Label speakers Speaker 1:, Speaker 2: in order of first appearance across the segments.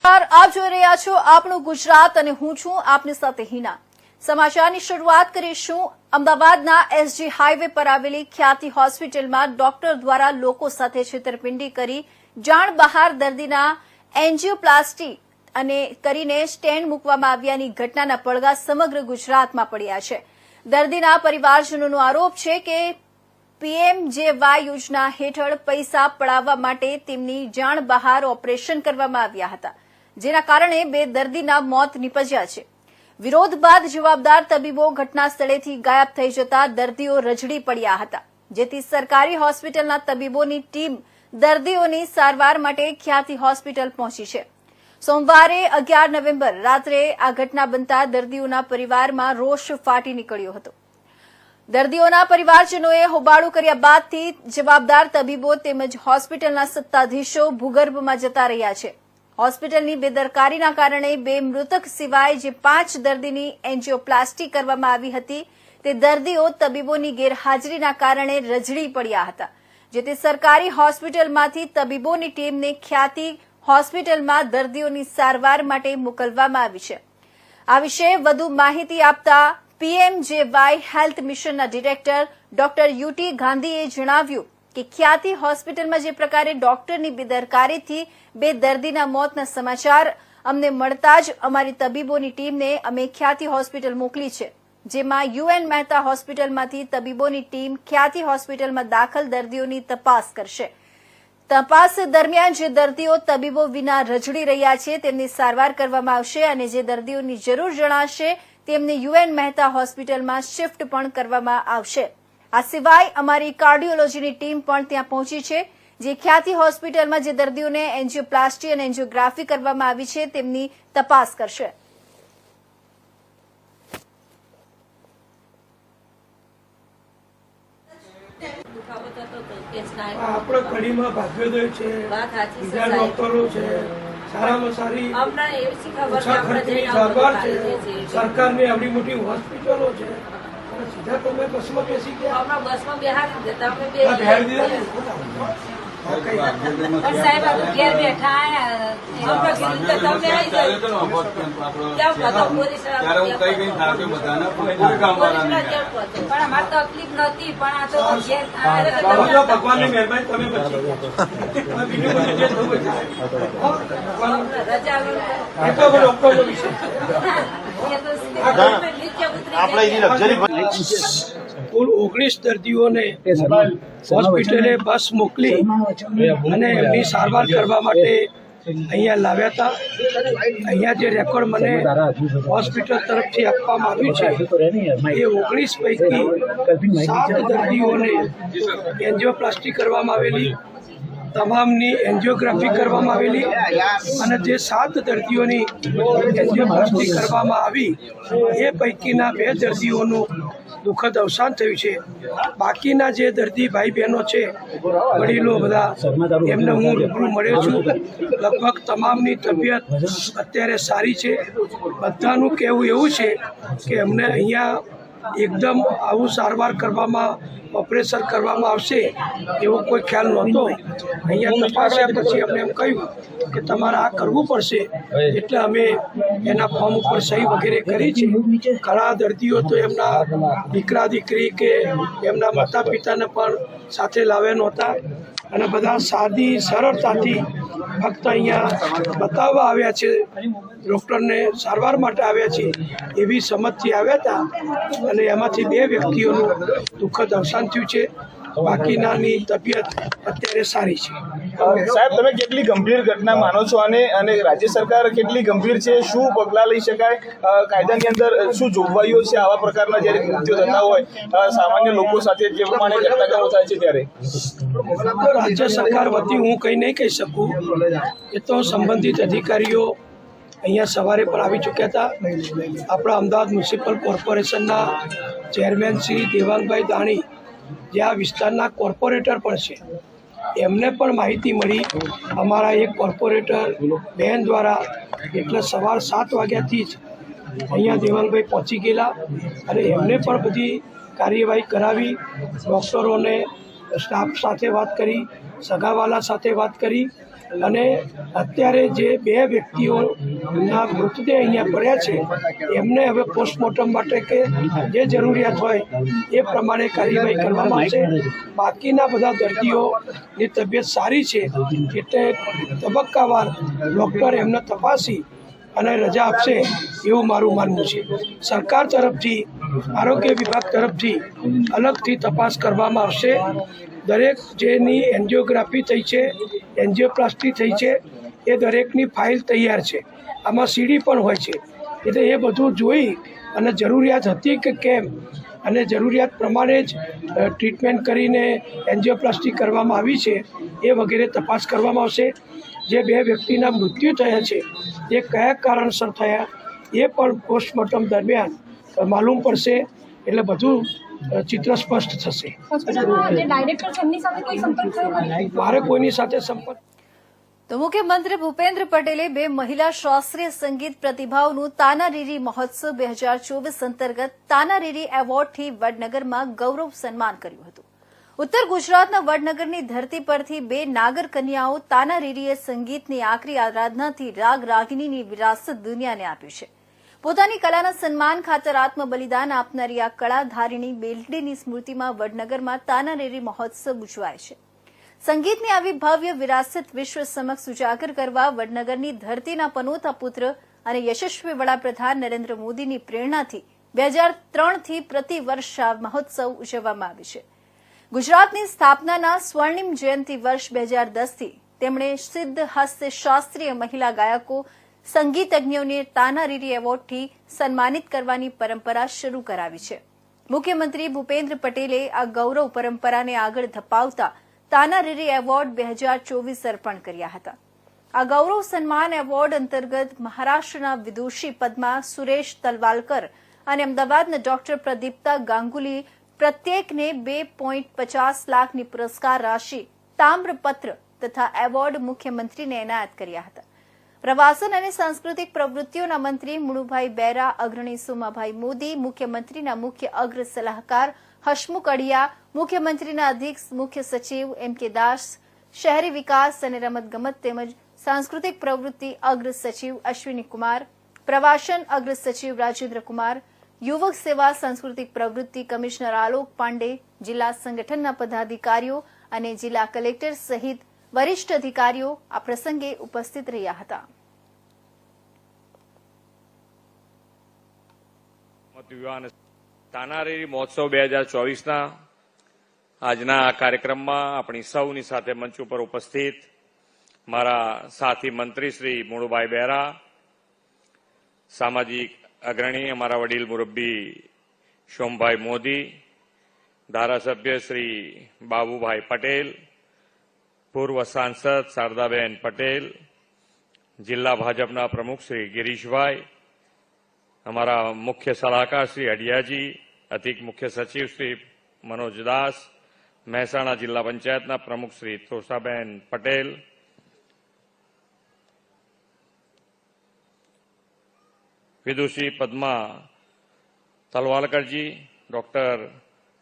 Speaker 1: આપ જોઈ રહ્યા છો આપણું ગુજરાત અને હું છું આપની સાથે હિના। સમાચારની શરૂઆત કરીશું અમદાવાદના એસજી હાઈવે પર આવેલી ખ્યાતિ હોસ્પિટલમાં ડોક્ટર દ્વારા લોકો સાથે છેતરપિંડી કરી જાણ બહાર દર્દીના એન્જિયોપ્લાસ્ટી અને કરીને સ્ટેન્ડ મૂકવામાં આવ્યાની ઘટનાના પડઘા સમગ્ર ગુજરાતમાં પડ્યા છે। દર્દીના પરિવારજનોનો આરોપ છે કે પીએમજેવાય યોજના હેઠળ પૈસા પડાવવા માટે તેમની જાણ બહાર ઓપરેશન કરવામાં આવ્યા હતા, જેના કારણે બે દર્દીના મોત નીપજ્યા છે। વિરોધ બાદ જવાબદાર તબીબો ઘટના સ્થળેથી ગાયબ થઈ જતા દર્દીઓ રજડી પડ્યા હતા, જેથી સરકારી હોસ્પિટલના તબીબોની ટીમ દર્દીઓની સારવાર માટે ખ્યાતિ હોસ્પિટલ પહોંચી છે। સોમવારે 11 નવેમ્બર રાત્રે આ ઘટના બનતા દર્દીઓના પરિવારમાં રોષ ફાટી નીકળ્યો હતો। દર્દીઓના પરિવારજનોએ હોબાળો કર્યા બાદથી જવાબદાર તબીબો તેમજ હોસ્પિટલના સત્તાધીશો ભૂગર્ભમાં જતા રહ્યા છે। હોસ્પિટલની બેદરકારીના કારણે બે મૃતક સિવાય જે 5 દર્દીની એન્જિયોપ્લાસ્ટી કરવામાં આવી હતી તે દર્દીઓ તબીબોની ગેરહાજરીના કારણે રજડી પડ્યા હતા, જેથી સરકારી હોસ્પિટલમાંથી તબીબોની ટીમને ખ્યાતિ હોસ્પિટલમાં દર્દીઓની સારવાર માટે મોકલવામાં આવી છે। આ વિશે વધુ માહિતી આપતા પીએમજેવાય હેલ્થ મિશનના ડિરેક્ટર ડોક્ટર યુટી ગાંધીએ જણાવ્યું કે ખ્યાતિ હોસ્પિટલમાં જે પ્રકારે ડોક્ટરની બેદરકારીથી બે દર્દીના મોતના સમાચાર અમને મળતા જ અમારી તબીબોની ટીમને અમે ખ્યાતિ હોસ્પિટલ મોકલી છે, જેમાં યુએન મહેતા હોસ્પિટલમાંથી તબીબોની ટીમ ખ્યાતિ હોસ્પિટલમાં દાખલ દર્દીઓની તપાસ કરશે। તપાસ દરમિયાન જે દર્દીઓ તબીબો વિના રજડી રહ્યા છે તેમની સારવાર કરવામાં આવશે અને જે દર્દીઓની જરૂર જણાશે તેમને યુએન મહેતા હોસ્પિટલમાં શિફ્ટ પણ કરવામાં આવશે। આ સિવાય અમારી કાર્ડિયોલોજીની ટીમ પણ ત્યાં પહોંચી છે, જે ખ્યાતિ હોસ્પિટલમાં જે દર્દીઓને એન્જિયોપ્લાસ્ટી અને એન્જિયોગ્રાફી કરવામાં આવી છે તેમની તપાસ કરશે।
Speaker 2: આપણે કડીમાં ભાગ્યોદય છે, બીજા ડોક્ટરો છે, સારામાં સારી ઓછા ખર્ચની સારવાર છે, સરકારની આવડી મોટી હોસ્પિટલો છે, સીધા તમે બસમાં બેસી ગયા
Speaker 3: બસમાં બેહાડી દેતા બેહાડી દીધા સાહેબ ઘેર બેઠા પણ અમારે તકલીફ નથી, પણ આ તો
Speaker 2: ભગવાનની મહેરબાની તમે બચી ડોક્ટરનો વિષય કુલ 19 દર્દીઓને હોસ્પિટલે બસ મોકલી અને એમની સારવાર કરવા માટે અહીંયા લાવ્યા હતા। અહીંયા જે રેકોર્ડ મને હોસ્પિટલ તરફથી આપવામાં આવ્યું છે એ 19 પૈકી 7 દર્દીઓને એન્જિયોપ્લાસ્ટી કરવામાં આવેલી, તમામની એન્જિયોગ્રાફી કરવામાં આવેલી અને જે 7 દર્દીઓની એન્જિયોપ્લાસ્ટી કરવામાં આવી એ પૈકીના 2 દર્દીઓનું દુઃખદ અવસાન થયું છે। બાકીના જે દર્દી ભાઈ બહેનો છે, વડીલો બધા, એમને હું રૂબરૂ મળ્યો છું। લગભગ તમામની તબિયત અત્યારે સારી છે। બધાનું કહેવું એવું છે કે અમને અહીંયા એકદમ આવું સારવાર કરવામાં, ઓપરેશન કરવામાં આવશે એવો કોઈ ખ્યાલ નહોતો। અહીંયા તપાસ્યા પછી અમને એમ કહ્યું કે તમારે આ કરવું પડશે, એટલે અમે એના ફોર્મ ઉપર સહી વગેરે કરી છે। ઘણા દર્દીઓ તો એમના દીકરા દીકરી કે એમના માતા પિતાને પણ સાથે લાવ્યા નહોતા અને બધા સાદી સરળતાથી ફક્ત અહીંયા બતાવવા આવ્યા છે, ડૉક્ટરને સારવાર માટે આવ્યા છે એવી સમજથી આવ્યા હતા અને એમાંથી 2 વ્યક્તિઓનું દુઃખદ અવસાન થયું છે। બાકીનાની તબિયત અત્યારે સારી છે।
Speaker 4: સાહેબ, તમે કેટલી ગંભીર ઘટના માનો છો અને રાજ્ય સરકાર કેટલી ગંભીર છે? શું પગલાં લઈ શકાય? કાયદાની અંદર શું જોગવાઈઓ છે આવા પ્રકારના જ્યારે કૃત્યો થતા હોય સામાન્ય લોકો સાથે જે પ્રમાણે ઘટનાઓ થાય છે ત્યારે?
Speaker 2: રાજ્ય સરકાર વતી હું કંઈ નહીં કહી શકું, એ તો સંબંધિત અધિકારીઓ અહીંયા સવારે પણ આવી ચૂક્યા હતા। આપણા અમદાવાદ મ્યુનિસિપલ કોર્પોરેશનના ચેરમેન શ્રી દેવાંગભાઈ દાણી, જે આ વિસ્તારના કોર્પોરેટર પણ છે, એમને પણ માહિતી મળી અમારા એક કોર્પોરેટર બહેન દ્વારા, એટલે સવાર 7 વાગ્યાથી જ અહીંયા દેવાંગભાઈ પહોંચી ગયેલા અને એમને પણ બધી કાર્યવાહી કરાવી, ડૉક્ટરોને સ્ટાફ સાથે વાત કરી, સગાવાલા સાથે વાત કરી અને અત્યારે જે 2 વ્યક્તિઓના મૃતદેહ અહીંયા પડ્યા છે એમને હવે પોસ્ટમોર્ટમ માટે કે જે જરૂરિયાત હોય એ પ્રમાણે કાર્યવાહી કરવામાં આવશે. બાકીના બધા દર્દીઓની તબિયત સારી છે એટલે તબક્કાવાર ડૉક્ટર એમને તપાસી અને રજા આપશે એવું મારું માનવું છે. સરકાર તરફથી આરોગ્ય વિભાગ તરફથી અલગથી તપાસ કરવામાં આવશે. દરેક જેની એન્જિયોગ્રાફી થઈ છે, એન્જિયોપ્લાસ્ટી થઈ છે એ દરેકની ફાઇલ તૈયાર છે. આમાં સીડી પણ હોય છે એટલે એ બધું જોઈ અને જરૂરિયાત હતી કે કેમ અને જરૂરિયાત પ્રમાણે જ ટ્રીટમેન્ટ કરીને એન્જિયોપ્લાસ્ટી કરવામાં આવી છે એ વગેરે તપાસ કરવામાં આવશે. જે 2 વ્યક્તિના મૃત્યુ થયા છે એ કયા કારણસર થયા એ પણ પોસ્ટમોર્ટમ દરમિયાન માલુમ પડશે એટલે બધું ચિત્ર સ્પષ્ટ થશે. મારે કોઈની સાથે સંપર્ક
Speaker 1: તો મુખ્યમંત્રી ભૂપેન્દ્ર પટેલે 2 મહિલા શાસ્ત્રીય સંગીત પ્રતિભાઓનું તાનારીરી મહોત્સવ 2024 અંતર્ગત તાનારીરી એવોર્ડથી વડનગરમાં ગૌરવ સન્માન કર્યું હતું. ઉત્તર ગુજરાતના વડનગરની ધરતી પરથી 2 નાગર કન્યાઓ તાનારીરીએ સંગીતની આકરી આરાધનાથી રાગ રાગિણીની વિરાસત દુનિયાને આપ્યું છે. પોતાની કલાના સન્માન ખાતર આત્મબલિદાન આપનારી આ કળાધારીણી બેલડીની સ્મૃતિમાં વડનગરમાં તાનારીરી મહોત્સવ ઉજવાય છે. સંગીતની આવી ભવ્ય વિરાસત વિશ્વ સમક્ષ ઉજાગર કરવા વડનગરની ધરતીના પનોતા પુત્ર અને યશસ્વી વડાપ્રધાન નરેન્દ્ર મોદીની પ્રેરણાથી 2003થી પ્રતિવર્ષ આ મહોત્સવ ઉજવવામાં આવે છે. ગુજરાતની સ્થાપનાના સ્વર્ણિમ જયંતિ વર્ષ 2010થી તેમણે સિદ્ધ હાસ્ય શાસ્ત્રીય મહિલા ગાયકો સંગીતજ્ઞોને તાનારીરી એવોર્ડથી સન્માનિત કરવાની પરંપરા શરૂ કરાવી છે. મુખ્યમંત્રી ભૂપેન્દ્ર પટેલે આ ગૌરવ પરંપરાને આગળ ધપાવતા તાનારીરી એવોર્ડ 2024 અર્પણ કર્યા હતા. આ ગૌરવ સન્માન એવોર્ડ અંતર્ગત મહારાષ્ટ્રના વિદુષી પદ્મા સુરેશ તલવાલકર અને અમદાવાદના ડોક્ટર પ્રદીપ્તા ગાંગુલી પ્રત્યેકને 2.50 લાખની પુરસ્કાર રાશિ, તામ્રપત્ર તથા એવોર્ડ મુખ્યમંત્રીને એનાયત કર્યા હતા. પ્રવાસન અને સાંસ્કૃતિક પ્રવૃત્તિઓના મંત્રી મુળુભાઈ બેરા, અગ્રણી સોમાભાઈ મોદી, મુખ્યમંત્રીના મુખ્ય અગ્ર સલાહકાર હસમુખ અડિયા, મુખ્યમંત્રીના અધિક મુખ્ય સચિવ એમ.કે. દાસ, શહેરી વિકાસ અને રમતગમત તેમજ સાંસ્કૃતિક પ્રવૃત્તિ અગ્ર સચિવ અશ્વિની કુમાર, પ્રવાસન અગ્ર સચિવ રાજેન્દ્ર કુમાર, યુવક સેવા સાંસ્કૃતિક પ્રવૃત્તિ કમિશનર આલોક પાંડે, જિલ્લા સંગઠનના પદાધિકારીઓ અને જિલ્લા કલેક્ટર સહિત વરિષ્ઠ અધિકારીઓ આ પ્રસંગે ઉપસ્થિત રહ્યા હતા.
Speaker 5: તાનારીરી મહોત્સવ 2024ના આજના આ કાર્યક્રમમાં આપણી સૌની સાથે મંચ ઉપર ઉપસ્થિત મારા સાથી મંત્રી શ્રી મુળુભાઈ બેરા, સામાજિક અગ્રણી અમારા વડીલ મુરબ્બી સોમભાઈ મોદી, ધારાસભ્ય શ્રી બાબુભાઈ પટેલ, પૂર્વ સાંસદ શારદાબેન પટેલ, જિલ્લા ભાજપના પ્રમુખ શ્રી ગિરીશભાઈ, અમારા મુખ્ય સલાહકાર શ્રી અડિયાજી, અધિક મુખ્ય સચિવ શ્રી મનોજ દાસ, મહેસાણા જિલ્લા પંચાયતના પ્રમુખ શ્રી તોષાબેન પટેલ, વિદુષી પદ્મા તલવાલકરજી, ડોક્ટર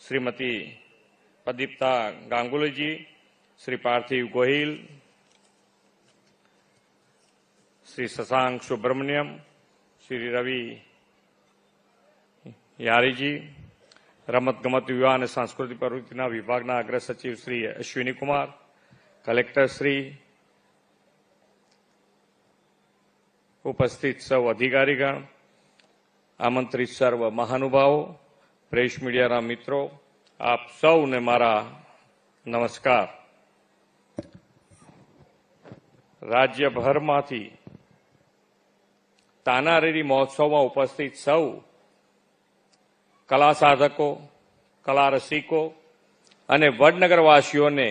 Speaker 5: શ્રીમતી પ્રદીપ્તા ગાંગુલીજી, શ્રી પાર્થિવ ગોહિલ, શ્રી શશાંક સુબ્રમણ્યમ, શ્રી રવિ યારીજી, રમતગમત યુવા અને સાંસ્કૃતિક પ્રવૃત્તિના વિભાગના અગ્ર સચિવ શ્રી અશ્વિની કુમાર, કલેક્ટર શ્રી, ઉપસ્થિત સૌ અધિકારીગણ, આમંત્રિત સર્વ મહાનુભાવો, પ્રેસ મીડિયાના મિત્રો, આપ સૌને મારા નમસ્કાર. રાજ્યભરમાંથી તાનારીરી મહોત્સવમાં ઉપસ્થિત સૌ કલા સાધકો, કલા રસિકો અને વડનગરવાસીઓને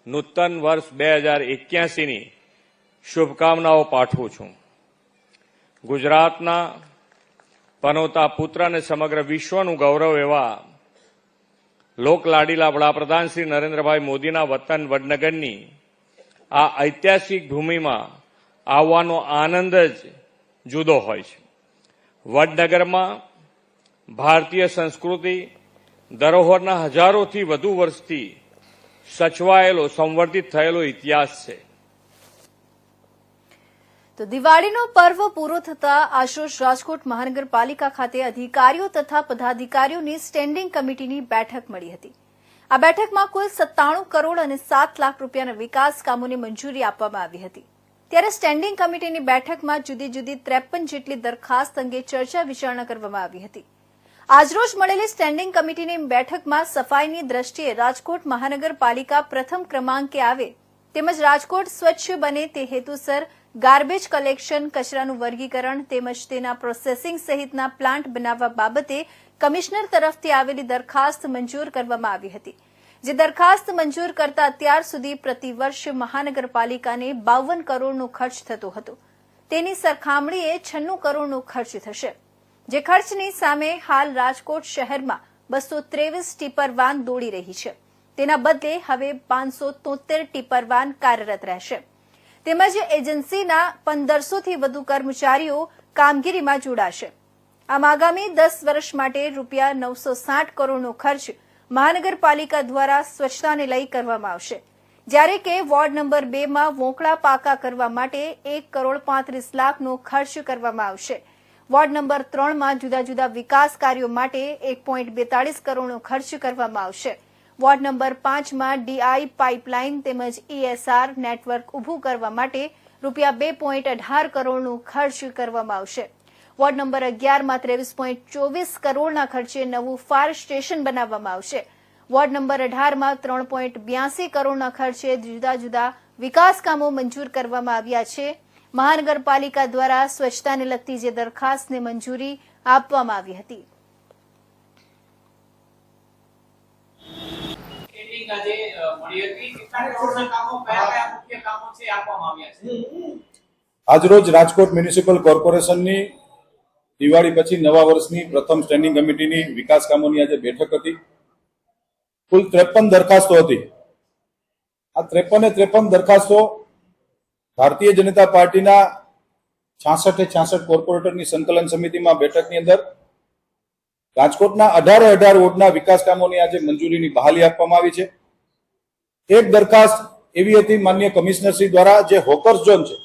Speaker 5: નૂતન વર્ષ 2081ની શુભકામનાઓ પાઠવું છું. ગુજરાતના પનોતા પુત્ર અને સમગ્ર વિશ્વનું ગૌરવ એવા લોકલાડીલા વડાપ્રધાન શ્રી નરેન્દ્રભાઈ મોદીના વતન વડનગરની આ ઐતિહાસિક ભૂમિમાં આવવાનો આનંદ જ જુદો હોય છે. વડનગરમાં ભારતીય સંસ્કૃતિ ધરોહરના હજારોથી વધુ વર્ષથી સચવાયેલો, સંવર્ધિત થયેલો ઇતિહાસ છે.
Speaker 1: તો દિવાળીનો પર્વ પૂરો થતા આજરોજ રાજકોટ મહાનગરપાલિકા ખાતે અધિકારીઓ તથા પદાધિકારીઓની સ્ટેન્ડિંગ કમિટીની બેઠક મળી હતી. આ બેઠકમાં કુલ 97 કરોડ અને 7 લાખ રૂપિયાના વિકાસ કામોને મંજૂરી આપવામાં આવી હતી. ત્યારે સ્ટેન્ડિંગ કમિટીની બેઠકમાં જુદી જુદી 53 જેટલી દરખાસ્ત અંગે ચર્ચા વિચારણા કરવામાં આવી હતી. આજરોજ મળેલી સ્ટેન્ડિંગ કમિટીની બેઠકમાં સફાઈની દ્રષ્ટિએ રાજકોટ મહાનગરપાલિકા પ્રથમ ક્રમાંકે આવે તેમજ રાજકોટ સ્વચ્છ બને તે હેતુસર ગાર્બેજ કલેક્શન, કચરાનું વર્ગીકરણ તેમજ તેના પ્રોસેસિંગ સહિતના પ્લાન્ટ બનાવવા બાબતે કમિશનર તરફથી આવેલી દરખાસ્ત મંજૂર કરવામાં આવી હતી. જે દરખાસ્ત મંજૂર કરતા અત્યાર સુધી પ્રતિવર્ષ મહાનગરપાલિકાને 52 કરોડનો ખર્ચ થતો હતો. તેની સરખામણીએ 96 કરોડનો ખર્ચ થશે. જે ખર્ચની સામે હાલ રાજકોટ શહેરમાં 223 ટીપર વાન દોડી રહી છે. તેના બદલે હવે 573 ટીપર વાન કાર્યરત રહેશે. તેમજ એજન્સીના 1500થી વધુ કર્મચારીઓ કામગીરીમાં જોડાશે. આમ આગામી 10 વર્ષ માટે રૂપિયા 960 કરોડનો ખર્ચ મહાનગરપાલિકા દ્વારા સ્વચ્છતાને લઈ કરવામાં આવશે. જ્યારે કે વોર્ડ નંબર 2 માં વોંકળા પાકા કરવા માટે 1 કરોડ 35 લાખનો ખર્ચ કરવામાં આવશે. વોર્ડ નંબર 3 માં જુદા જુદા વિકાસ કાર્યો માટે 1.42 કરોડનો ખર્ચ કરવામાં આવશે. વોર્ડ નંબર 5 માં ડીઆઈ પાઇપલાઇન તેમજ ESR નેટવર્ક ઉભું કરવા માટે રૂપિયા 2.18 કરોડનો ખર્ચ કરવામાં આવશે. વોર્ડ નંબર 11 માં 23.24 કરોડના ખર્ચે નવું ફાયર સ્ટેશન બનાવવામાં આવશે. વોર્ડ નંબર 18 માં 3.82 કરોડના ખર્ચે જુદા જુદા વિકાસ કામો મંજૂર કરવામાં આવ્યા છે. મહાનગરપાલિકા દ્વારા સ્વચ્છતાને લગતી જે દરખાસ્તને મંજૂરી આપવામાં આવી હતી.
Speaker 6: આજરોજ રાજકોટ મ્યુનિસિપલ કોર્પોરેશનની દિવાળી પછી નવા વર્ષની પ્રથમ સ્ટેન્ડિંગ કમિટીની વિકાસ કામોની આજે બેઠક હતી. કુલ 53 દરખાસ્તો હતી. આ 53 દરખાસ્તો ભારતીય જનતા પાર્ટીના 66 કોર્પોરેટરની સંકલન સમિતિમાં બેઠકની અંદર રાજકોટના 18 વોર્ડના વિકાસ કામોની આજે મંજૂરીની બહાલી આપવામાં આવી છે. એક દરખાસ્ત એવી હતી માનનીય કમિશનરશ્રી દ્વારા, જે હોકર્સ ઝોન છે.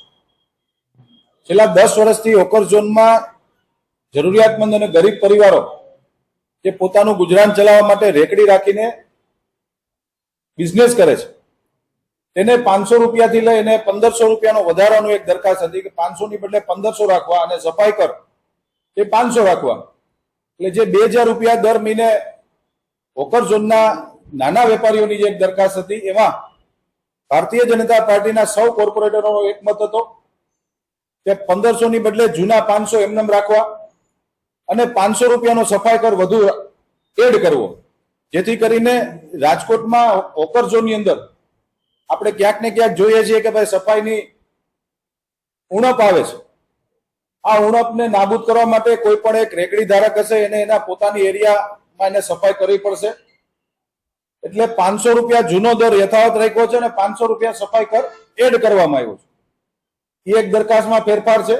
Speaker 6: છેલ્લા 10 વર્ષથી હોકર્સ ઝોનમાં જરૂરિયાતમંદ અને ગરીબ પરિવારો જે પોતાનું ગુજરાન ચલાવવા માટે રેકડી રાખીને બિઝનેસ કરે છે, તેને 500 રૂપિયાથી લઈને 1500 રૂપિયાનો વધારાનો એક દરખાસ્ત હતી કે 500 ની બદલે 1500 રાખવા અને સફાઈ કર એ 500 રાખવા. એટલે જે 2000 રૂપિયા દર મહિને હોકર ઝોનના નાના વેપારીઓની જે એક દરખાસ્ત હતી, એમાં ભારતીય જનતા પાર્ટીના સૌ કોર્પોરેટરોનો એકમત હતો કે 1500 ની બદલે જૂના 500 એમનેમ રાખવા અને 500 રૂપિયાનો સફાઈ કર વધુ એડ કરવો, જેથી કરીને રાજકોટમાં હોકર ઝોનની અંદર આપણે ક્યાંક ને ક્યાંક જોઈએ છીએ કે ભાઈ સફાઈની ઉણપ આવે છે. આ ઉણપને નાબૂદ કરવા માટે કોઈ પણ એક રેકડી ધારક હશે એને એના પોતાની એરિયામાં એને સફાઈ કરવી પડશે. એટલે 500 રૂપિયા જૂનો દર યથાવત રાખ્યો છે અને 500 રૂપિયા સફાઈ કર એડ કરવામાં આવ્યો છે. એ એક દરખાસ્તમાં ફેરફાર છે.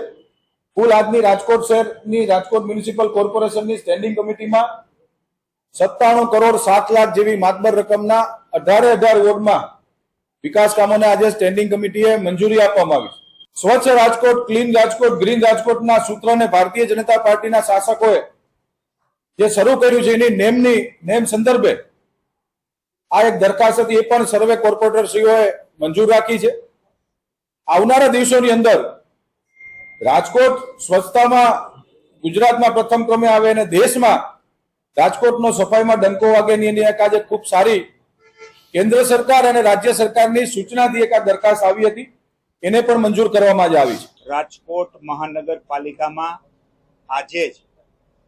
Speaker 6: કુલ આજની રાજકોટ શહેરની રાજકોટ મ્યુનિસિપલ કોર્પોરેશનની સ્ટેન્ડિંગ કમિટીમાં 97 કરોડ 7 લાખ જેવી માતબર રકમના 18 વોર્ડમાં વિકાસ કામોને આજે સ્ટેન્ડિંગ કમિટીએ મંજૂરી આપવામાં આવી. સ્વચ્છ રાજકોટ, ક્લીન રાજકોટ, ગ્રીન રાજકોટના સૂત્રને ભારતીય જનતા પાર્ટીના શાસકોએ જે શરૂ કર્યું છે એની નેમ સંદર્ભે આ એક દરખાસ્ત હતી, એ પણ સર્વે કોર્પોરેટરશ્રીઓએ મંજૂર રાખી છે. આવનારા દિવસોની અંદર રાજકોટ સ્વચ્છતામાં ગુજરાતમાં પ્રથમ ક્રમે આવે અને દેશમાં રાજકોટનો સફાઈમાં ડંકો વાગેની એની એક આજે ખૂબ સારી કેન્દ્ર સરકાર અને રાજ્ય સરકારની સૂચનાથી એક આ દરખાસ્ત આવી હતી, એને પણ મંજૂર કરવામાં જ આવી છે.
Speaker 7: રાજકોટ મહાનગરપાલિકામાં આજે જ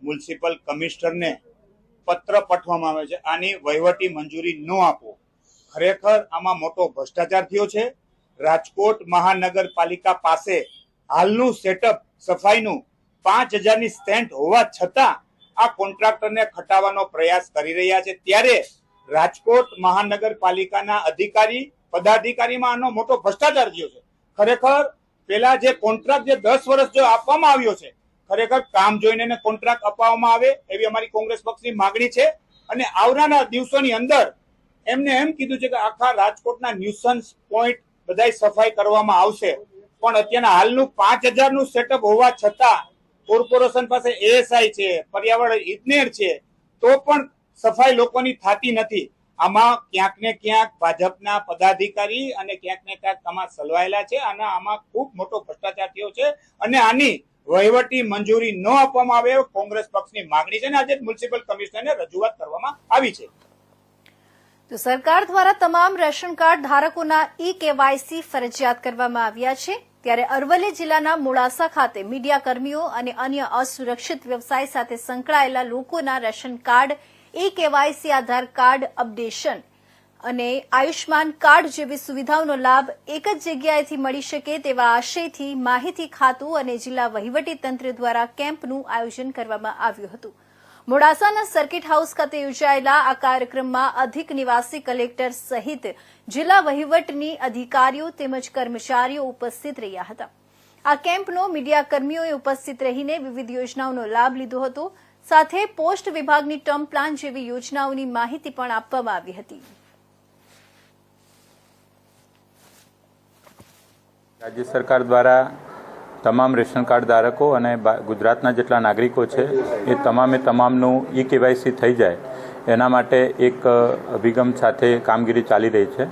Speaker 7: મ્યુનિસિપલ કમિશનરને પત્ર પાઠવવામાં આવે છે. આની વહીવટી મંજૂરી ન આપો, ખરેખર આમાં મોટો ભ્રષ્ટાચાર થયો છે. રાજકોટ મહાનગરપાલિકા પાસે હાલનું સેટઅપ સફાઈનું 5000ની સ્ટેન્ડ હોવા છતાં આ કોન્ટ્રાક્ટરને ખટાવવાનો પ્રયાસ કરી રહ્યા છે. ત્યારે રાજકોટ મહાનગરપાલિકાના અધિકારી પદાધિકારીમાં આનો મોટો ભ્રષ્ટાચાર થયો છે. ખરેખર પેલા જે કોન્ટ્રાક્ટ જે 10 વર્ષ જો આપવામાં આવ્યો છે, ખરેખર કામ જોઈને એને કોન્ટ્રાક્ટ અપાવવામાં આવે એવી અમારી કોંગ્રેસ પક્ષની માંગણી છે. અને આવનારા દિવસોની અંદર એમને એમ કીધું છે કે આખા રાજકોટના ન્યુસન્સ પોઈન્ટ બધાય સફાઈ કરવામાં આવશે. પણ અત્યારના હાલનું 5000 નું સેટઅપ હોવા છતાં કોર્પોરેશન પાસે એએસઆઈ છે, પર્યાવરણ ઇજનેર છે, તો પણ સફાઈ લોકોની થતી નથી. આમાં ક્યાંક ને ક્યાંક ભાજપના પદાધિકારી અને ક્યાંક ને ક્યાંક આમાં સલવાયેલા છે અને આમાં ખૂબ મોટો ભ્રષ્ટાચાર થયો છે અને આની વહીવટી મંજૂરી ન આપવામાં આવે કોંગ્રેસ પક્ષની માંગણી છે અને આજે મ્યુનિસિપલ કમિશનરને રજૂઆત કરવામાં આવી છે.
Speaker 1: તો સરકાર દ્વારા તમામ રેશન કાર્ડ ધારકોના ઈ-કેવાયસી ફરજિયાત કરવામાં આવ્યા છે. ત્યારે અરવલ્લી જિલ્લાના મોડાસા ખાતે મીડિયાકર્મીઓ અને અન્ય અસુરક્ષિત વ્યવસાય સાથે સંકળાયેલા લોકોના રેશન કાર્ડ, ઈ-કેવાયસી આધાર કાર્ડ અપડેશન અને આયુષ્માન કાર્ડ જેવી સુવિધાઓનો લાભ એક જ જગ્યાએથી મળી શકે તેવા આશયથી માહિતી ખાતું અને જિલ્લા વહીવટીતંત્ર દ્વારા કેમ્પનું આયોજન કરવામાં આવ્યું હતું. મોડાસાના સર્કિટ હાઉસ ખાતે યોજાયેલા આ કાર્યક્રમમાં અધિક નિવાસી કલેક્ટર સહિત જિલ્લા વહીવટની અધિકારીઓ તેમજ કર્મચારીઓ ઉપસ્થિત રહ્યા હતા. આ કેમ્પનો મીડિયાકર્મીઓએ ઉપસ્થિત રહીને વિવિધ યોજનાઓનો લાભ લીધો હતો. સાથે પોસ્ટ વિભાગની ટર્મ પ્લાન જેવી યોજનાઓની માહિતી પણ આપવામાં આવી હતી.
Speaker 8: રાજ્ય સરકાર દ્વારા તમામ રેશન કાર્ડ ધારકો અને ગુજરાતના જેટલા નાગરિકો છે એ તમામનું ઈ-કેવાયસી થઈ જાય એના માટે એક અભિગમ સાથે કામગીરી ચાલી રહી છે.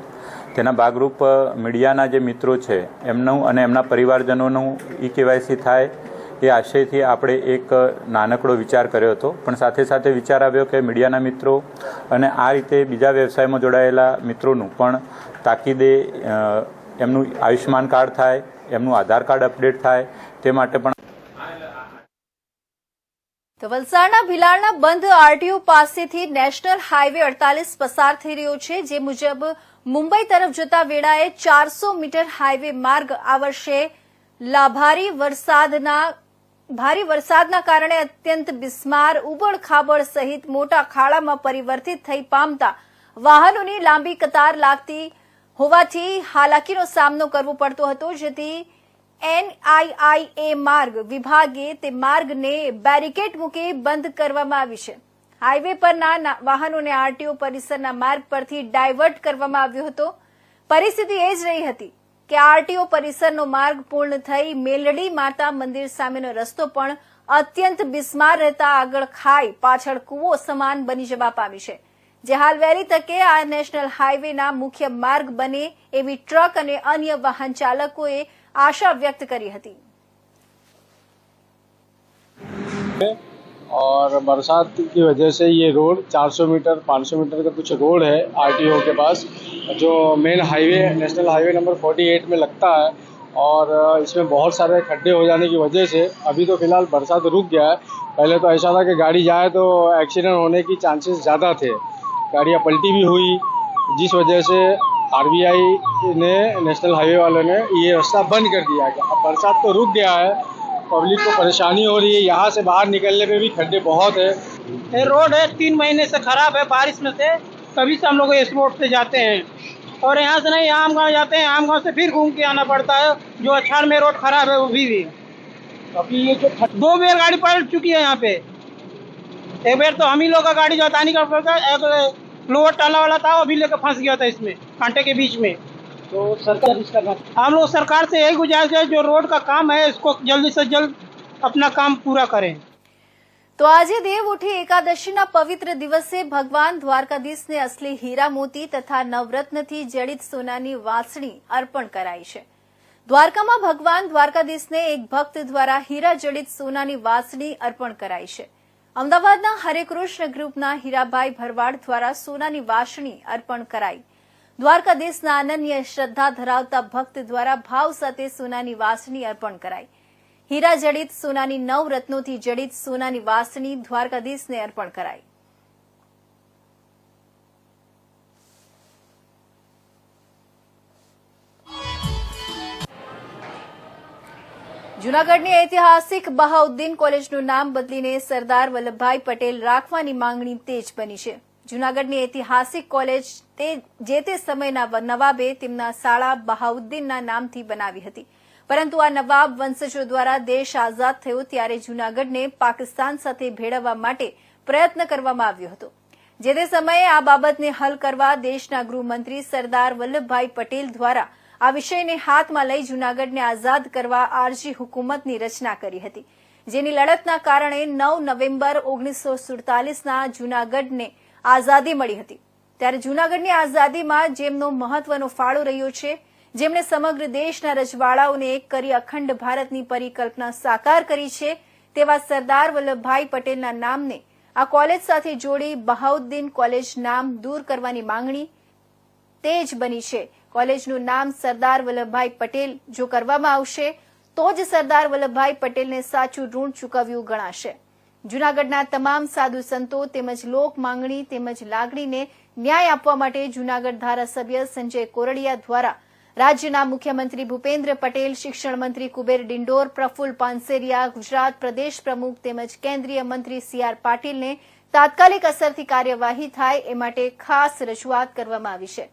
Speaker 8: તેના ભાગરૂપ મીડિયાના જે મિત્રો છે એમનું અને એમના પરિવારજનોનું ઈ-કેવાયસી થાય એ આશયથી આપણે એક નાનકડો વિચાર કર્યો હતો. પણ સાથે સાથે વિચાર આવ્યો કે મીડિયાના મિત્રો અને આ રીતે બીજા વ્યવસાયમાં જોડાયેલા મિત્રોનું પણ તાકીદે એમનું આયુષ્માન કાર્ડ થાય, એમનું આધાર કાર્ડ અપડેટ થાય તે માટે પણ.
Speaker 1: તો વલસાડના ભિલાડના બંધ આરટીઓ પાસેથી નેશનલ હાઈવે 48 પસાર થઈ રહ્યો છે. જે મુજબ મુંબઈ તરફ જતા વેળાએ 400 મીટર હાઈવે માર્ગ આ વર્ષે ભારે વરસાદના કારણે અત્યંત બિસ્માર, ઉબડ-ખાબડ સહિત મોટા ખાડામાં પરિવર્તિત થઈ પામતા વાહનોની લાંબી કતાર લાગતી હોવાથી હાલાકીનો સામનો કરવો પડતો હતો. જેથી NIA માર્ગ વિભાગે તે માર્ગને બેરિકેડ મૂકી બંધ કરવામાં આવી છે. હાઈવે પરના વાહનોને આરટીઓ પરિસરના માર્ગ પરથી ડાયવર્ટ કરવામાં આવ્યો હતો. પરિસ્થિતિ એ જ રહી હતી કે આરટીઓ પરિસરનો માર્ગ પૂર્ણ થઈ મેલડી માતા મંદિર સામેનો રસ્તો પણ અત્યંત બિસ્માર રહેતા આગળ ખાઈ પાછળ કૂવો સમાન બની જવા પામી છે. જે હાલ વહેલી તકે આ નેશનલ હાઈવેના મુખ્ય માર્ગ બને એવી ટ્રક અને અન્ય વાહન ચાલકોએ आशा व्यक्त करी थी.
Speaker 9: और बरसात की वजह से ये रोड 400 मीटर 500 मीटर का कुछ रोड है आरटीओ के पास जो main highway national highway number 48 में लगता है और इसमें बहुत सारे खड्डे हो जाने की वजह से अभी तो फिलहाल बरसात रुक गया है. पहले तो ऐसा था कि गाड़ी जाए तो एक्सीडेंट होने की चांसेस ज़्यादा थे, गाड़ियाँ पलटी भी हुई, जिस वजह से आरबीआई ने नेशनल हाईवे वालों ने ये रास्ता बंद कर दिया है. अब बरसात तो रुक गया है, पब्लिक को परेशानी हो रही है, यहाँ से बाहर निकलने में भी खड्डे बहुत है.
Speaker 10: ये रोड है 3 महीने से खराब है, बारिश में से तभी से हम लोग इस रोड से जाते हैं और यहाँ से नहीं आम गाँव जाते हैं, आम गाँव से फिर घूम के आना पड़ता है. जो अछाड़ में रोड खराब है वो भी अभी ये जो 2 बार गाड़ी पलट चुकी है यहाँ पे. एक बार तो हम ही लोग का गाड़ी जाता नहीं कर पड़ता, एक लोअर टाला वाला था वो भी लेकर फंस गया था इसमें कांटे के बीच में. तो सरकार इसका हम लोग सरकार से यही गुजारिश है जो रोड का काम है इसको जल्दी से जल्द अपना काम पूरा करें.
Speaker 1: तो आज देवउठी एकादशीના પવિત્ર દિવસે ભગવાન દ્વારકાધીશને અસલી હીરા મોતી તથા નવરત્નથી જડિત સોનાની વાંસળી અર્પણ કરાઈ છે. દ્વારકામાં ભગવાન દ્વારકાધીશને એક ભક્ત દ્વારા હીરા જડિત સોનાની વાંસળી અર્પણ કરાઈ છે. અમદાવાદના હરેકૃષ્ણ ગ્રુપના હીરાભાઈ ભરવાડ દ્વારા સોનાની વાંસળી અર્પણ કરાઈ. દ્વારકાધીશના અનન્ય શ્રદ્ધા ધરાવતા ભક્ત દ્વારા ભાવ સાથે સોનાની વાંસળી અર્પણ કરાઈ. હીરા જડિત સોનાની 9 રત્નોથી જડિત સોનાની વાંસળી દ્વારકાધીશને અર્પણ કરાઈ. જૂનાગઢની ઐતિહાસિક બહાઉદ્દીન કોલેજનું નામ બદલીને સરદાર વલ્લભભાઈ પટેલ રાખવાની માંગણી તેજ બની છે. જૂનાગઢની ઐતિહાસિક કોલેજ જે તે સમયના નવાબે તેમના શાળા બહાઉદ્દીનના નામથી બનાવી હતી. પરંતુ આ નવાબ વંશજો દ્વારા દેશ આઝાદ થયો ત્યારે જૂનાગઢને પાકિસ્તાન સાથે ભેળવવા માટે પ્રયત્ન કરવામાં આવ્યો હતો. જે તે સમયે આ બાબતને હલ કરવા દેશના ગૃહમંત્રી સરદાર વલ્લભભાઈ પટેલ દ્વારા આ વિષયને હાથમાં લઈ જૂનાગઢને આઝાદ કરવા આરજી હુકુમતની રચના કરી હતી, જેની લડતના કારણે 9 નવેમ્બર 1947ના જૂનાગઢને આઝાદી મળી હતી। ત્યારે જૂનાગઢની આઝાદીમાં જેમનો મહત્વનો ફાળો રહ્યો છે, જેમણે સમગ્ર દેશના રજવાડાઓને એક કરી અખંડ ભારતની પરિકલ્પના સાકાર કરી છે, તેવા સરદાર વલ્લભભાઈ પટેલના નામને આ કોલેજ સાથે જોડી બહાઉદ્દીન કોલેજ નામ દૂર કરવાની માંગણી તે જ બની છે। કોલેજનું નામ સરદાર વલ્લભભાઈ પટેલ જો કરવામાં આવશે તો જ સરદાર વલ્લભભાઈ પટેલને સાચું ઋણ ચૂકવ્યું ગણાશે। જૂનાગઢના તમામ સાધુ સંતો તેમજ લોક માંગણી તેમજ લાગણીને ન્યાય આપવા માટે જૂનાગઢ ધારાસભ્ય સંજય કોરડિયા દ્વારા રાજ્યના મુખ્યમંત્રી ભૂપેન્દ્ર પટેલ, શિક્ષણ મંત્રી કુબેર ડિંડોર, પ્રફુલ્લ પાનસેરિયા, ગુજરાત પ્રદેશ પ્રમુખ તેમજ કેન્દ્રીય મંત્રી CR પાટીલને તાત્કાલિક અસરથી કાર્યવાહી થાય એ માટે ખાસ રજૂઆત કરવામાં આવી છે।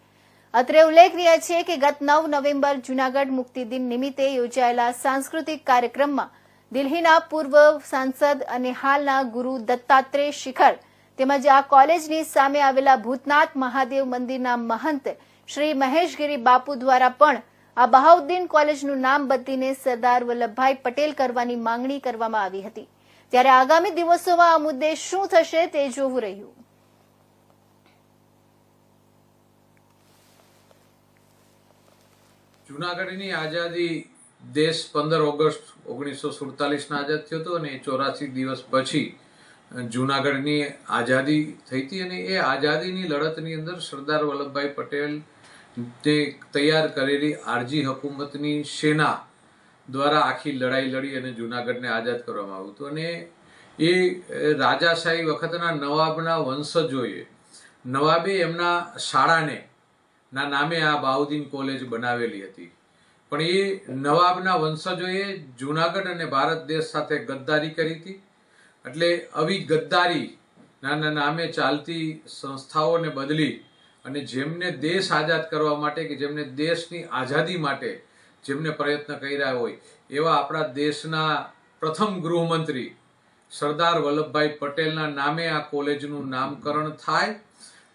Speaker 1: અત્રે ઉલ્લેખનીય છે કે ગત 9 નવેમ્બર જૂનાગઢ મુક્તિ દિન નિમિત્તે યોજાયેલા સાંસ્કૃતિક કાર્યક્રમમાં દિલ્હીના પૂર્વ સાંસદ અને હાલના ગુરુ દત્તાત્રેય શિખર તેમજ આ કોલેજની સામે આવેલા ભૂતનાથ મહાદેવ મંદિરના મહંત શ્રી મહેશગીરી બાપુ દ્વારા પણ આ બહાઉદ્દીન કોલેજનું નામ બદલીને સરદાર વલ્લભભાઈ પટેલ કરવાની માંગણી કરવામાં આવી હતી। ત્યારે આગામી દિવસોમાં આ મુદ્દે શું થશે તે જોવું રહ્યું।
Speaker 11: જૂનાગઢની આઝાદી દેશ 15 ઓગસ્ટ 1947ના આઝાદ થયો હતો અને 84 દિવસ પછી જૂનાગઢની આઝાદી થઈ હતી અને એ આઝાદીની લડતની અંદર સરદાર વલ્લભભાઈ પટેલ તે તૈયાર કરેલી આરજી હુકુમતની સેના દ્વારા આખી લડાઈ લડી અને જૂનાગઢને આઝાદ કરવામાં આવ્યું હતું અને એ રાજાશાહી વખતના નવાબના વંશજોએ નવાબે એમના શાળાને ના નામે આ બહાઉદ્દીન કોલેજ બનાવેલી હતી, પણ એ નવાબના વંશજોએ જૂનાગઢ અને ભારત દેશ સાથે ગદ્દારી કરી હતી। એટલે આવી ગદ્દારી ના નામે ચાલતી સંસ્થાઓને બદલી અને જેમને દેશ આઝાદ કરવા માટે કે જેમને દેશની આઝાદી માટે જેમને પ્રયત્ન કર્યા હોય એવા આપણા દેશના પ્રથમ ગૃહમંત્રી સરદાર વલ્લભભાઈ પટેલના નામે આ કોલેજનું નામકરણ થાય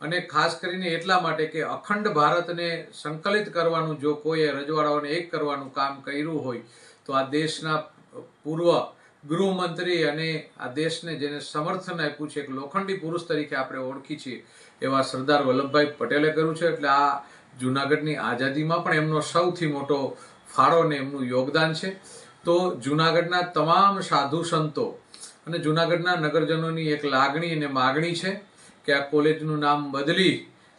Speaker 11: અને ખાસ કરીને એટલા માટે કે અખંડ ભારતને સંકલિત કરવાનું જો કોઈ રજવાડાઓને એક કરવાનું કામ કર્યું હોય તો આ દેશના પૂર્વ ગૃહમંત્રી અને આ દેશને જેને સમર્થન આપ્યું છે, એક લોખંડી પુરુષ તરીકે આપણે ઓળખી છીએ એવા સરદાર વલ્લભભાઈ પટેલે કર્યું છે। એટલે આ જૂનાગઢની આઝાદીમાં પણ એમનો સૌથી મોટો ફાળો ને એમનું યોગદાન છે। તો જૂનાગઢના તમામ સાધુ સંતો અને જૂનાગઢના નગરજનોની એક લાગણી અને માગણી છે કે આ કોલેજનું નામ બદલી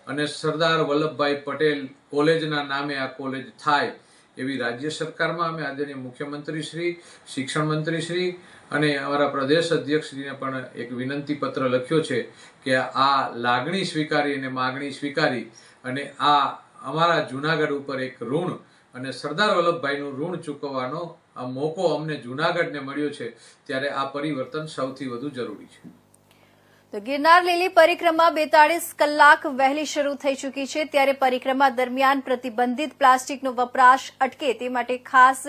Speaker 11: અને સરદાર વલ્લભભાઈ પટેલ કોલેજના નામે આ કોલેજ થાય એવી રાજ્ય સરકારમાં અમે આદરણીય મુખ્યમંત્રી શ્રી, શિક્ષણ મંત્રી શ્રી અને અમારા પ્રદેશ અધ્યક્ષશ્રીને પણ એક વિનંતી પત્ર લખ્યો છે કે આ લાગણી સ્વીકારી અને માગણી સ્વીકારી અને આ અમારા જૂનાગઢ ઉપર એક ઋણ અને સરદાર વલ્લભભાઈનું ઋણ ચૂકવવાનો આ મોકો અમને જૂનાગઢને મળ્યો છે, ત્યારે આ પરિવર્તન સૌથી વધુ જરૂરી છે।
Speaker 1: તો ગિરનાર લીલી પરિક્રમા 42 કલાક વહેલી શરૂ થઈ ચૂકી છે, ત્યારે પરિક્રમા દરમિયાન પ્રતિબંધિત પ્લાસ્ટિકનો વપરાશ અટકે તે માટે ખાસ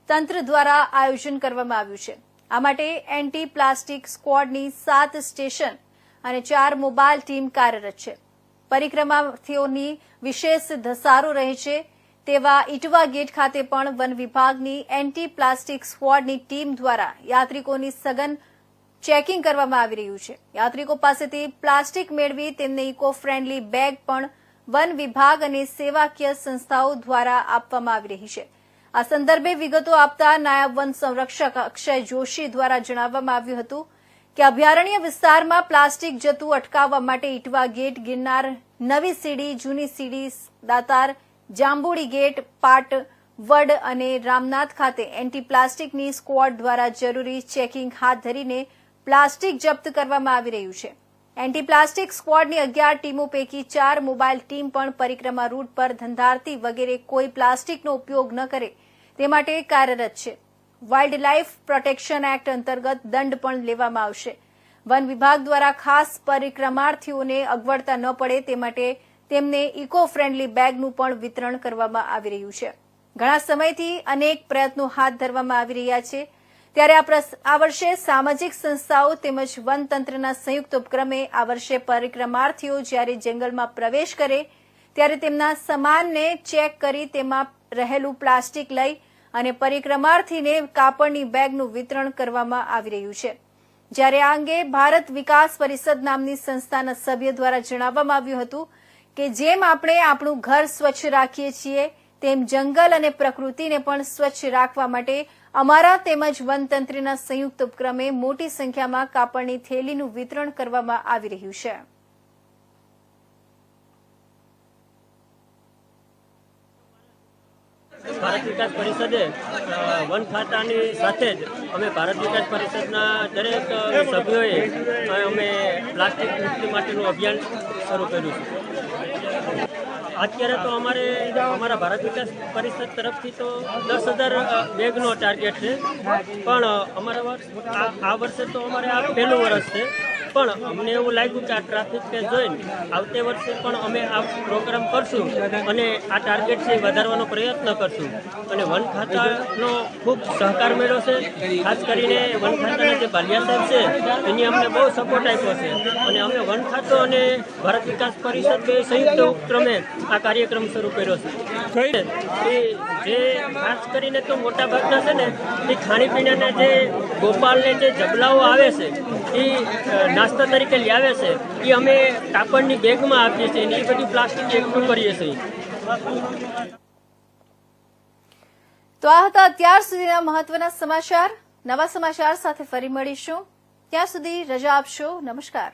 Speaker 1: તંત્ર દ્વારા આયોજન કરવામાં આવ્યું છે। આ માટે એન્ટી પ્લાસ્ટિક સ્ક્વોડની 7 સ્ટેશન અને 4 મોબાઈલ ટીમ કાર્યરત છે। પરિક્રમાર્થીઓની વિશેષ ધસારો રહે છે તેવા ઇટવા ગેટ ખાતે પણ વન વિભાગની એન્ટી પ્લાસ્ટિક સ્ક્વોડની ટીમ દ્વારા યાત્રિકોની સઘન ચેકિંગ કરવામાં આવી રહ્યું છે। યાત્રિકો પાસેથી પ્લાસ્ટિક મેળવી તેમને ઇકો ફ્રેન્ડલી બેગ પણ વન વિભાગ અને સેવાકીય સંસ્થાઓ દ્વારા આપવામાં આવી રહી છે। આ સંદર્ભે વિગતો આપતા નાયબ વન સંરક્ષક અક્ષય જોશી દ્વારા જણાવવામાં આવ્યું હતું કે અભયારણ્ય વિસ્તારમાં પ્લાસ્ટિક જતું અટકાવવા માટે ઇટવા ગેટ, ગિરનાર, નવી સીડી, જૂની સીડી, દાતાર, જાંબુડી ગેટ, પાટ, વડ અને રામનાથ ખાતે એન્ટી પ્લાસ્ટિકની સ્ક્વોડ દ્વારા જરૂરી ચેકિંગ હાથ ધરીને પ્લાસ્ટિક જપ્ત કરવામાં આવી રહ્યું છે। એન્ટી પ્લાસ્ટિક સ્ક્વોડની 11 ટીમો પૈકી 4 મોબાઈલ ટીમ પણ પરિક્રમા રૂટ પર ધંધારતી વગેરે કોઈ પ્લાસ્ટિકનો ઉપયોગ ન કરે તે માટે કાર્યરત છે। વાઇલ્ડ લાઇફ પ્રોટેક્શન એક્ટ અંતર્ગત દંડ પણ લેવામાં આવશે। વન વિભાગ દ્વારા ખાસ પરિક્રમાર્થીઓને અગવડતા ન પડે તે માટે તેમને ઇકો ફ્રેન્ડલી બેગનું પણ વિતરણ કરવામાં આવી રહ્યું છે। ઘણા સમયથી અનેક પ્રયત્નો હાથ ધરવામાં આવી રહ્યા છે, ત્યારે આ વર્ષે સામાજિક સંસ્થાઓ તેમજ વનતંત્રના સંયુક્ત ઉપક્રમે આ વર્ષે પરિક્રમાર્થીઓ જ્યારે જંગલમાં પ્રવેશ કરે ત્યારે તેમના સામાનને ચેક કરી તેમાં રહેલું પ્લાસ્ટિક લઈ અને પરિક્રમાર્થીને કાપડની બેગનું વિતરણ કરવામાં આવી રહ્યું છે, જ્યારે આ અંગે ભારત વિકાસ પરિષદ નામની સંસ્થાના સભ્ય દ્વારા જણાવવામાં આવ્યું હતું કે જેમ આપણે આપણું ઘર સ્વચ્છ રાખીએ છીએ તેમ જંગલ અને પ્રકૃતિને પણ સ્વચ્છ રાખવા માટે અમારા તેમજ વનતંત્રના સંયુક્ત ઉપક્રમે મોટી સંખ્યામાં કાપડની થેલીનું વિતરણ કરવામાં આવી રહ્યું છે.
Speaker 12: ભારત વિકાસ પરિષદે વન ખાતાની સાથે જ અમે ભારત વિકાસ પરિષદના દરેક સભ્યોએ અમે પ્લાસ્ટિક મુક્તિ માટેનું અભિયાન શરૂ કર્યું છે. અત્યારે તો અમારા ભારત વિકાસ પરિષદ તરફથી તો 10,000 બેગનો ટાર્ગેટ છે, પણ અમારા આ વર્ષે તો અમારે આ પહેલું વર્ષ છે, પણ અમને એવું લાગ્યું કે આ ટ્રાફિક ને જોઈને આવતે વર્ષે પણ અમે આ પ્રોગ્રામ કરશું અને આ ટાર્ગેટ છે વધારવાનો પ્રયત્ન કરશું. અને વન ખાતાનો ખૂબ સહકાર મળ્યો છે, ખાસ કરીને વન ખાતાના જે બાલિયા સાહેબ છે એની અમને બહુ સપોર્ટ આપ્યો છે અને અમે વન ખાતો અને ભારત વિકાસ પરિષદ બે સંયુક્ત ઉપક્રમે આ કાર્યક્રમ શરૂ કર્યો છે. જે ખાસ કરીને તો મોટા ભાગના છે ને એ ખાણીપીણાના જે ગોપાલને જે જબલાઓ આવે છે એ નાસ્તા તરીકે લઈ આવે છે, એ અમે કાપડની બેગમાં આપીએ છીએ અને એ બધી પ્લાસ્ટિક એકઠું કરીએ છીએ.
Speaker 1: તો આ હતા અત્યાર સુધીના મહત્વના સમાચાર. નવા સમાચાર સાથે ફરી મળીશું. ત્યાં સુધી રજા આપશો. નમસ્કાર.